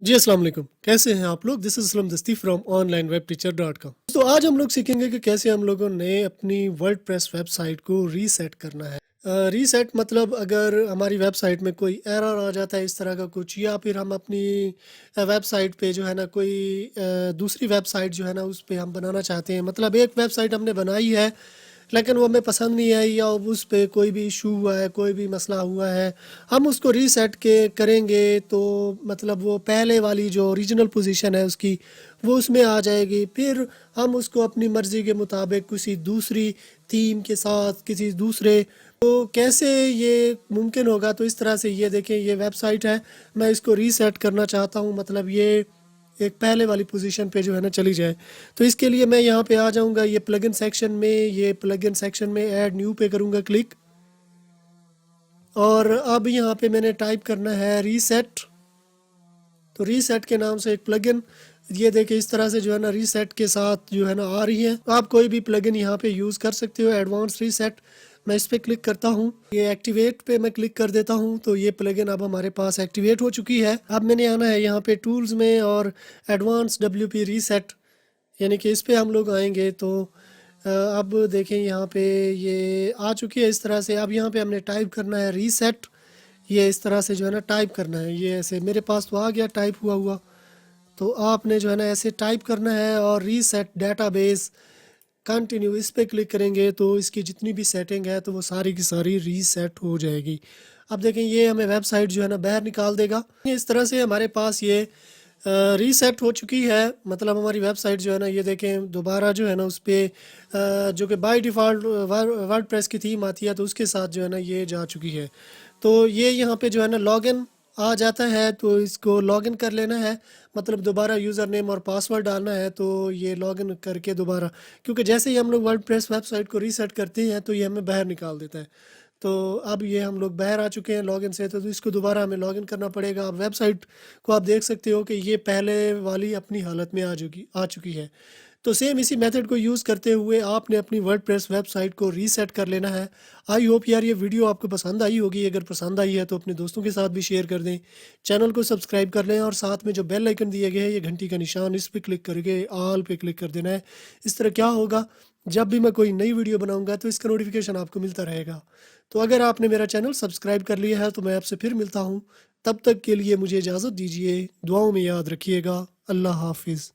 जी अस्सलाम वालेकुम। कैसे हैं आप लोग? दिस इज़ असलम दस्ती फ्रॉम onlineWebTeacher.com। तो आज हम लोग सीखेंगे कि कैसे हम लोगों ने अपनी वर्डप्रेस वेबसाइट को रीसेट करना है। रीसेट मतलब अगर हमारी वेबसाइट में कोई एरर आ जाता है इस तरह का कुछ, या फिर हम अपनी वेबसाइट पे जो है ना कोई दूसरी वेबसाइट जो है ना उस पे हम बनाना चाहते हैं। मतलब एक वेबसाइट हमने बनाई है लेकिन वो हमें पसंद नहीं आई, या उस पे कोई भी इशू हुआ है, कोई भी मसला हुआ है, हम उसको रीसेट के करेंगे तो मतलब वो पहले वाली जो ओरिजिनल पोजीशन है उसकी वो उसमें आ जाएगी। फिर हम उसको अपनी मर्ज़ी के मुताबिक किसी दूसरी थीम के साथ किसी दूसरे, तो कैसे ये मुमकिन होगा? तो इस तरह से ये देखें, ये वेबसाइट है, मैं इसको रीसेट करना चाहता हूँ, मतलब ये एक पहले वाली पोजीशन पे जो है ना चली जाए। तो इसके लिए मैं यहाँ पे आ जाऊँगा, ये प्लगइन सेक्शन में, ये प्लगइन सेक्शन में ऐड न्यू पे करूँगा क्लिक। और अब यहाँ पे मैंने टाइप करना है रीसेट। तो रीसेट के नाम से एक प्लगइन, ये देखिए इस तरह से जो है ना रीसेट के साथ जो है ना आ रही है। तो आप कोई भी प्लगइन यहाँ पे यूज़ कर सकते हो। एडवांस रीसेट, मैं इस पर क्लिक करता हूँ, ये एक्टिवेट पे मैं क्लिक कर देता हूँ, तो ये प्लगइन अब हमारे पास एक्टिवेट हो चुकी है। अब मैंने आना है यहाँ पे टूल्स में और एडवांस WP रीसेट, यानी कि इस पे हम लोग आएंगे। तो अब देखें यहाँ पे ये आ चुकी है इस तरह से। अब यहाँ पे हमने टाइप करना है रीसेट, ये इस तरह से जो है ना टाइप करना है। ये ऐसे मेरे पास तो आ गया टाइप हुआ हुआ, तो आपने जो है ना ऐसे टाइप करना है और रीसेट डेटाबेस कंटिन्यू इस पे क्लिक करेंगे तो इसकी जितनी भी सेटिंग है तो वो सारी की सारी रीसेट हो जाएगी। अब देखें ये हमें वेबसाइट जो है ना बाहर निकाल देगा। इस तरह से हमारे पास ये रीसेट हो चुकी है। मतलब हमारी वेबसाइट जो है ना, ये देखें दोबारा जो है ना उस पर जो कि बाय डिफ़ॉल्ट वर्डप्रेस की थीम आती है तो उसके साथ जो है ना ये जा चुकी है। तो ये यहाँ पे जो है ना लॉगिन आ जाता है, तो इसको लॉगिन कर लेना है। मतलब दोबारा यूज़र नेम और पासवर्ड डालना है, तो ये लॉगिन करके दोबारा, क्योंकि जैसे ही हम लोग वर्डप्रेस वेबसाइट को रीसेट करते हैं तो ये हमें बाहर निकाल देता है। तो अब ये हम लोग बाहर आ चुके हैं लॉगिन से, तो इसको दोबारा हमें लॉगिन करना पड़ेगा। अब वेबसाइट को आप देख सकते हो कि ये पहले वाली अपनी हालत में आ चुकी है। तो सेम इसी मेथड को यूज़ करते हुए आपने अपनी वर्डप्रेस वेबसाइट को रीसेट कर लेना है। आई होप यार ये वीडियो आपको पसंद आई होगी। अगर पसंद आई है तो अपने दोस्तों के साथ भी शेयर कर दें, चैनल को सब्सक्राइब कर लें और साथ में जो बेल आइकन दिए गए हैं ये घंटी का निशान, इस पर क्लिक करके ऑल पे क्लिक कर देना है। इस तरह क्या होगा, जब भी मैं कोई नई वीडियो बनाऊंगा तो इसका नोटिफिकेशन आपको मिलता रहेगा। तो अगर आपने मेरा चैनल सब्सक्राइब कर लिया है तो मैं आपसे फिर मिलता हूँ। तब तक के लिए मुझे इजाज़त दीजिए, दुआओं में याद रखिएगा। अल्लाह हाफिज़।